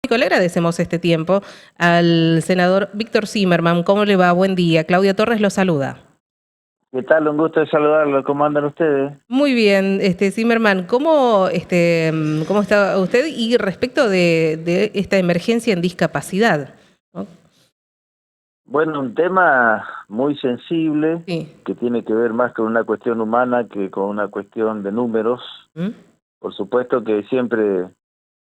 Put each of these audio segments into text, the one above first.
Radiofónico. Le agradecemos este tiempo al senador Víctor Zimmerman. ¿Cómo le va? Buen día. Claudia Torres lo saluda. ¿Qué tal? Un gusto de saludarlo. ¿Cómo andan ustedes? Muy bien, Zimmerman, ¿cómo está usted? Y respecto de esta emergencia en discapacidad, ¿no? Bueno, un tema muy sensible Sí. que tiene que ver más con una cuestión humana que con una cuestión de números. ¿Mm? Por supuesto que siempre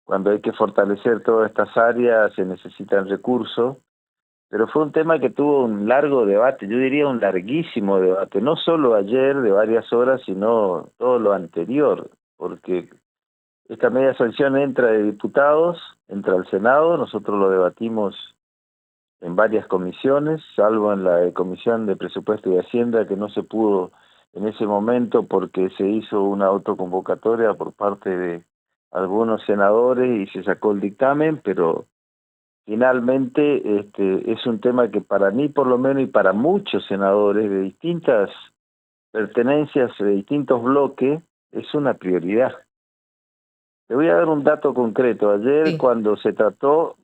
cuando hay que fortalecer todas estas áreas se necesitan recursos, pero fue un tema que tuvo un largo debate, yo diría un larguísimo debate, no solo ayer de varias horas, sino todo lo anterior, porque esta media sanción entra de diputados, entra al Senado, nosotros lo debatimos en varias comisiones, salvo en la Comisión de Presupuesto y Hacienda, que no se pudo en ese momento porque se hizo una autoconvocatoria por parte de algunos senadores y se sacó el dictamen, pero finalmente es un tema que para mí por lo menos y para muchos senadores de distintas pertenencias, de distintos bloques, es una prioridad. Le voy a dar un dato concreto. Ayer Sí. cuando se trató,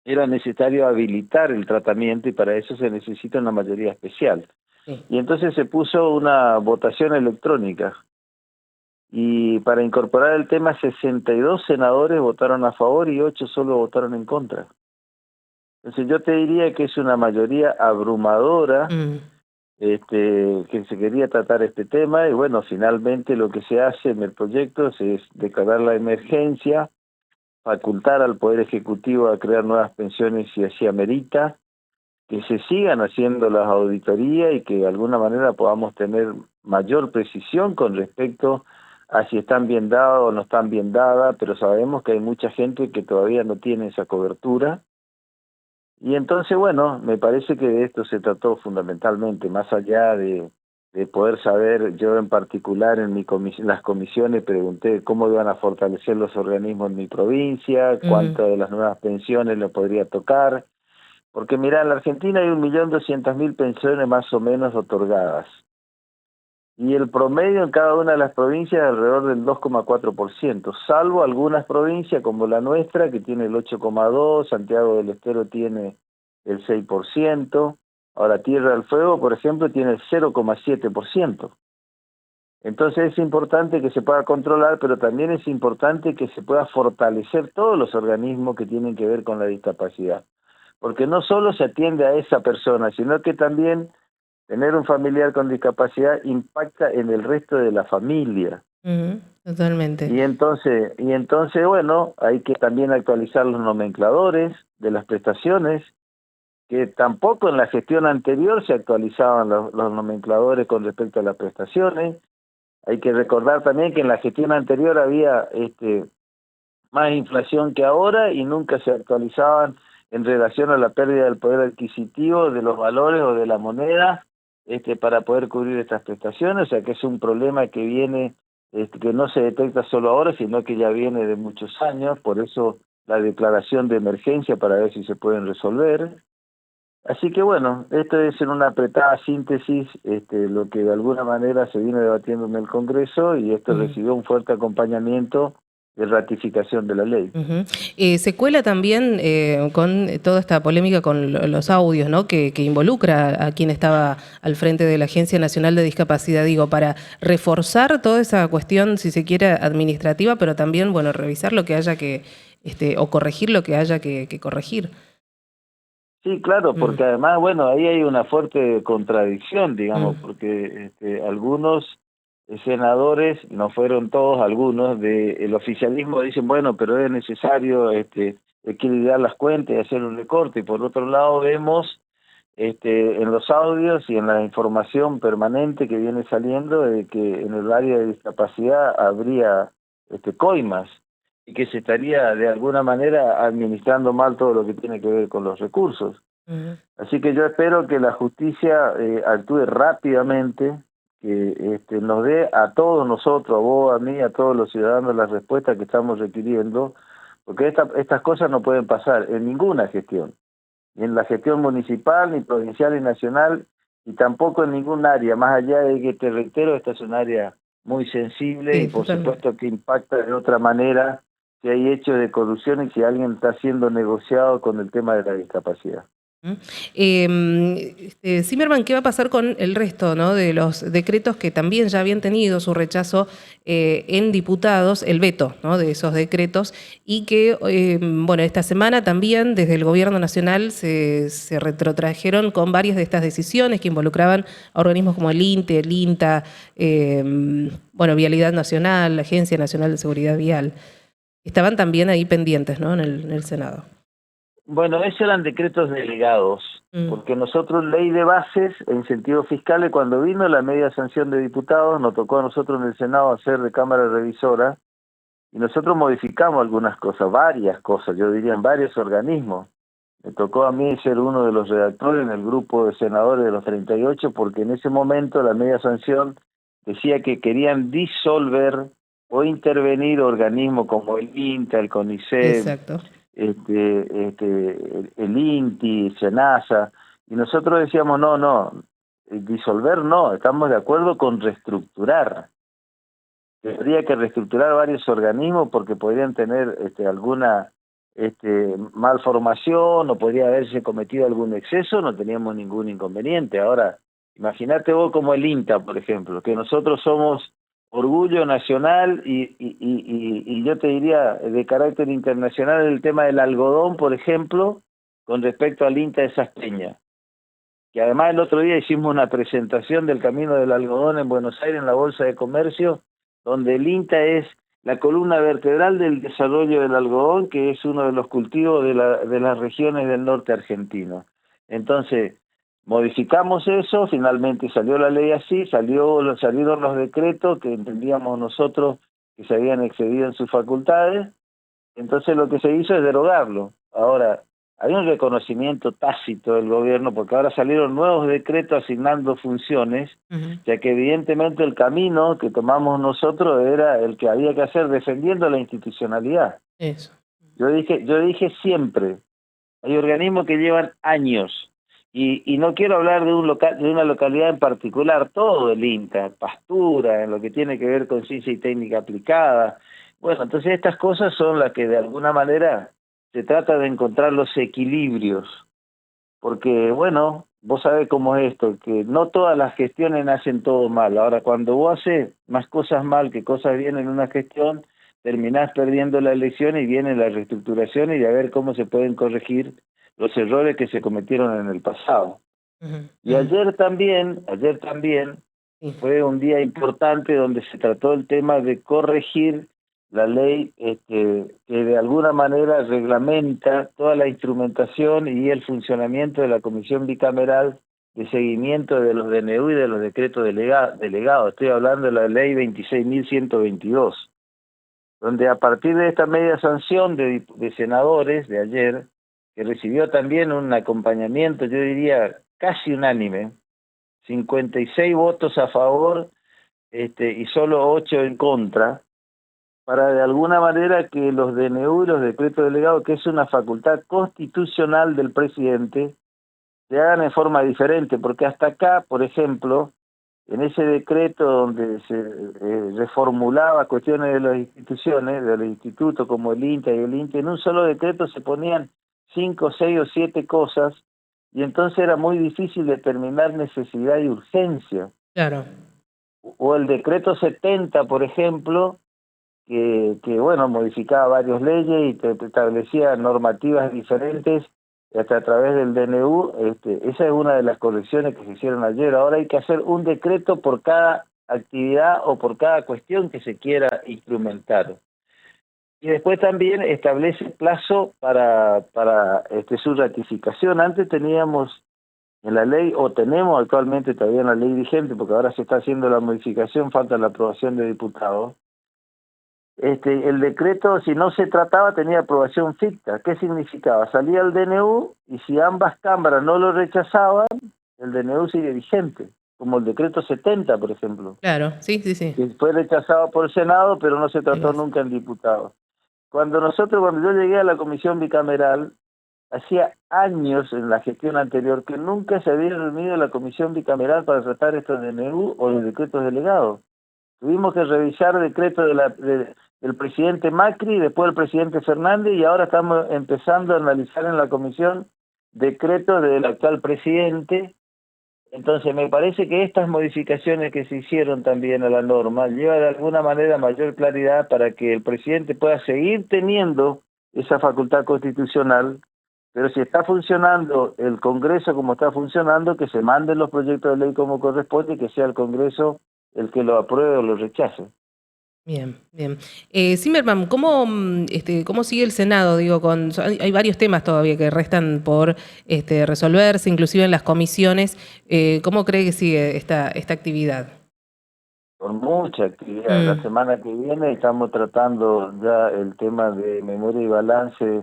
era necesario habilitar el tratamiento y para eso se necesita una mayoría especial. Sí. Y entonces se puso una votación electrónica y para incorporar el tema 62 senadores votaron a favor y 8 solo votaron en contra. Entonces yo te diría que es una mayoría abrumadora Mm. que se quería tratar este tema y bueno, finalmente lo que se hace en el proyecto es declarar la emergencia, facultar al Poder Ejecutivo a crear nuevas pensiones si así amerita, que se sigan haciendo las auditorías y que de alguna manera podamos tener mayor precisión con respecto a si están bien dadas o no están bien dadas, pero sabemos que hay mucha gente que todavía no tiene esa cobertura. Y entonces, bueno, me parece que de esto se trató fundamentalmente, más allá de poder saber, yo en particular en las comisiones pregunté cómo iban a fortalecer los organismos en mi provincia, Mm. cuántas de las nuevas pensiones le podría tocar, porque mira, en la Argentina hay 1.200.000 pensiones más o menos otorgadas. Y el promedio en cada una de las provincias es alrededor del 2,4%, salvo algunas provincias como la nuestra, que tiene el 8,2%, Santiago del Estero tiene el 6%, ahora Tierra del Fuego, por ejemplo, tiene el 0,7%. Entonces es importante que se pueda controlar, pero también es importante que se pueda fortalecer todos los organismos que tienen que ver con la discapacidad. Porque no solo se atiende a esa persona, sino que también tener un familiar con discapacidad impacta en el resto de la familia. Totalmente. Y entonces, bueno, hay que también actualizar los nomencladores de las prestaciones, que tampoco en la gestión anterior se actualizaban los nomencladores con respecto a las prestaciones. Hay que recordar también que en la gestión anterior había más inflación que ahora y nunca se actualizaban en relación a la pérdida del poder adquisitivo, de los valores o de la moneda, para poder cubrir estas prestaciones, o sea que es un problema que viene, que no se detecta solo ahora, sino que ya viene de muchos años, por eso la declaración de emergencia para ver si se pueden resolver. Así que bueno, esto es en una apretada síntesis lo que de alguna manera se viene debatiendo en el Congreso y esto Mm. recibió un fuerte acompañamiento de ratificación de la ley. Ujú. Se cuela también con toda esta polémica con los audios, ¿no? Que involucra a quien estaba al frente de la Agencia Nacional de Discapacidad, digo, para reforzar toda esa cuestión, si se quiere, administrativa, pero también, bueno, revisar lo que haya que, o corregir lo que haya que corregir. Sí, claro, Mm. porque además, bueno, ahí hay una fuerte contradicción, digamos, Mm. porque algunos senadores, no fueron todos, algunos del oficialismo dicen, bueno, pero es necesario equilibrar las cuentas y hacer un recorte, y por otro lado vemos en los audios y en la información permanente que viene saliendo de que en el área de discapacidad habría coimas y que se estaría de alguna manera administrando mal todo lo que tiene que ver con los recursos. Mm. Así que yo espero que la justicia actúe rápidamente, que nos dé a todos nosotros, a vos, a mí, a todos los ciudadanos las respuestas que estamos requiriendo, porque estas cosas no pueden pasar en ninguna gestión, ni en la gestión municipal, ni provincial, ni nacional, y tampoco en ningún área, más allá de que, te reitero, esta es un área muy sensible y Sí, por totalmente. supuesto que impacta de otra manera si hay hechos de corrupción y si alguien está siendo negociado con el tema de la discapacidad. Zimmerman, ¿qué va a pasar con el resto, ¿no?, de los decretos que también ya habían tenido su rechazo en diputados, el veto, ¿no?, de esos decretos, y que, bueno, esta semana también desde el Gobierno Nacional se retrotrajeron con varias de estas decisiones que involucraban a organismos como el INTE, el INTA, bueno, Vialidad Nacional, la Agencia Nacional de Seguridad Vial? Estaban también ahí pendientes, ¿no?, en el Senado. Bueno, esos eran decretos delegados, porque nosotros ley de bases e incentivos fiscales, cuando vino la media sanción de diputados, nos tocó a nosotros en el Senado hacer de Cámara Revisora, y nosotros modificamos algunas cosas, varias cosas, yo diría en varios organismos. Me tocó a mí ser uno de los redactores en el grupo de senadores de los 38, porque en ese momento la media sanción decía que querían disolver o intervenir organismos como el INTA, el CONICET, Exacto. el INTI, SENASA, y nosotros decíamos no, disolver no, estamos de acuerdo con reestructurar. Tendría que reestructurar varios organismos porque podrían tener alguna malformación o podría haberse cometido algún exceso, no teníamos ningún inconveniente. Ahora, imagínate vos como el INTA, por ejemplo, que nosotros somos orgullo nacional y yo te diría de carácter internacional el tema del algodón, por ejemplo, con respecto al INTA de Saspeña, que además el otro día hicimos una presentación del Camino del Algodón en Buenos Aires en la Bolsa de Comercio, donde el INTA es la columna vertebral del desarrollo del algodón, que es uno de los cultivos de las regiones del norte argentino. Entonces, modificamos eso, finalmente salió la ley así, salieron los decretos que entendíamos nosotros que se habían excedido en sus facultades, entonces lo que se hizo es derogarlo. Ahora, hay un reconocimiento tácito del gobierno porque ahora salieron nuevos decretos asignando funciones, ya que evidentemente el camino que tomamos nosotros era el que había que hacer defendiendo la institucionalidad. Eso. Yo dije siempre, hay organismos que llevan años, y no quiero hablar de una localidad en particular, todo el INTA, Pastura, en lo que tiene que ver con ciencia y técnica aplicada. Bueno, entonces estas cosas son las que de alguna manera se trata de encontrar los equilibrios, porque bueno, vos sabés cómo es esto, que no todas las gestiones hacen todo mal. Ahora, cuando vos haces más cosas mal que cosas bien en una gestión, terminás perdiendo la elección y viene la reestructuración y de a ver cómo se pueden corregir los errores que se cometieron en el pasado. Y ayer también fue un día importante donde se trató el tema de corregir la ley que de alguna manera reglamenta toda la instrumentación y el funcionamiento de la Comisión Bicameral de seguimiento de los DNU y de los decretos delegados. Estoy hablando de la ley 26.122, donde a partir de esta media sanción de senadores de ayer, que recibió también un acompañamiento, yo diría, casi unánime, 56 votos a favor y solo 8 en contra, para de alguna manera que los DNU y los decretos delegados, que es una facultad constitucional del presidente, se hagan en forma diferente, porque hasta acá, por ejemplo, en ese decreto donde se reformulaba cuestiones de las instituciones, de los institutos como el INTA y el INTE, en un solo decreto se ponían 5, 6 o 7 cosas, y entonces era muy difícil determinar necesidad y urgencia. Claro. O el decreto 70, por ejemplo, que bueno, modificaba varias leyes y establecía normativas diferentes hasta a través del DNU. Esa es una de las correcciones que se hicieron ayer. Ahora hay que hacer un decreto por cada actividad o por cada cuestión que se quiera instrumentar. Y después también establece plazo para su ratificación. Antes teníamos en la ley, o tenemos actualmente todavía en la ley vigente, porque ahora se está haciendo la modificación, falta la aprobación de diputados. El decreto, si no se trataba, tenía aprobación ficta. ¿Qué significaba? Salía el DNU y si ambas cámaras no lo rechazaban, el DNU sigue vigente, como el decreto 70, por ejemplo. Claro, sí. Que fue rechazado por el Senado, pero no se trató nunca en diputados. Cuando yo llegué a la comisión bicameral, hacía años en la gestión anterior que nunca se había reunido la comisión bicameral para tratar estos DNU o los decretos delegados. Tuvimos que revisar decretos del presidente Macri, después del presidente Fernández, y ahora estamos empezando a analizar en la comisión decretos del actual presidente. Entonces me parece que estas modificaciones que se hicieron también a la norma llevan de alguna manera mayor claridad para que el presidente pueda seguir teniendo esa facultad constitucional, pero si está funcionando el Congreso como está funcionando, que se manden los proyectos de ley como corresponde y que sea el Congreso el que lo apruebe o lo rechace. Bien, bien. Zimmerman, ¿cómo sigue el Senado? Digo, hay varios temas todavía que restan por resolverse, inclusive en las comisiones. ¿Cómo cree que sigue esta actividad? Con mucha actividad. La semana que viene estamos tratando ya el tema de memoria y balance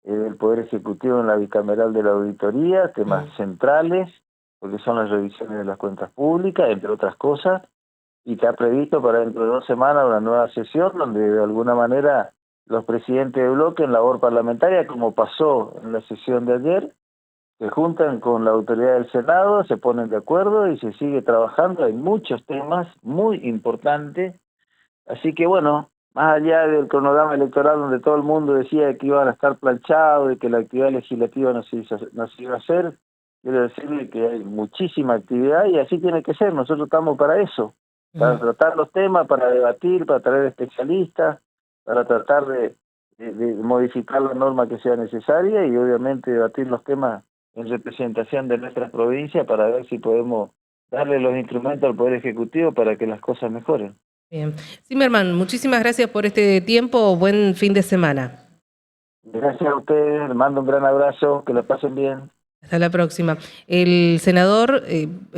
del Poder Ejecutivo en la bicameral de la auditoría, temas centrales, porque son las revisiones de las cuentas públicas, entre otras cosas, y está previsto para dentro de 2 semanas una nueva sesión donde de alguna manera los presidentes de bloque en labor parlamentaria, como pasó en la sesión de ayer, se juntan con la autoridad del Senado, se ponen de acuerdo y se sigue trabajando. Hay muchos temas muy importantes, así que bueno, más allá del cronograma electoral donde todo el mundo decía que iban a estar planchados y que la actividad legislativa no se iba a hacer, quiero decirle que hay muchísima actividad y así tiene que ser. Nosotros estamos para eso, para tratar los temas, para debatir, para traer especialistas, para tratar de modificar la norma que sea necesaria y obviamente debatir los temas en representación de nuestra provincia para ver si podemos darle los instrumentos al Poder Ejecutivo para que las cosas mejoren. Bien. Zimmerman, muchísimas gracias por este tiempo. Buen fin de semana. Gracias a ustedes, les mando un gran abrazo, que lo pasen bien. Hasta la próxima. El senador,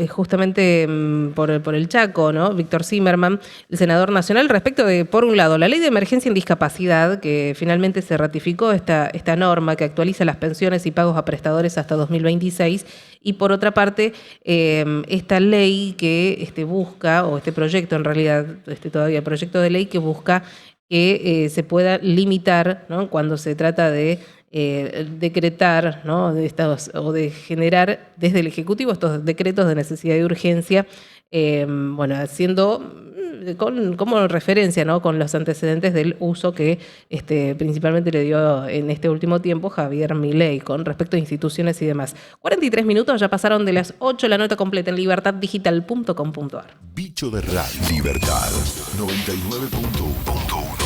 justamente por el Chaco, ¿no? Víctor Zimmerman, el senador nacional, respecto de, por un lado, la ley de emergencia en discapacidad, que finalmente se ratificó esta norma que actualiza las pensiones y pagos a prestadores hasta 2026, y por otra parte, esta ley que busca, o este proyecto en realidad, todavía proyecto de ley que busca que se pueda limitar, ¿no? Cuando se trata de decretar, ¿no? O de generar desde el Ejecutivo estos decretos de necesidad y urgencia, bueno, haciendo como referencia, ¿no? Con los antecedentes del uso que principalmente le dio en este último tiempo Javier Milei con respecto a instituciones y demás. 43 minutos, ya pasaron de las 8, la nota completa en libertaddigital.com.ar. Bicho de Radio. Libertad 99.1.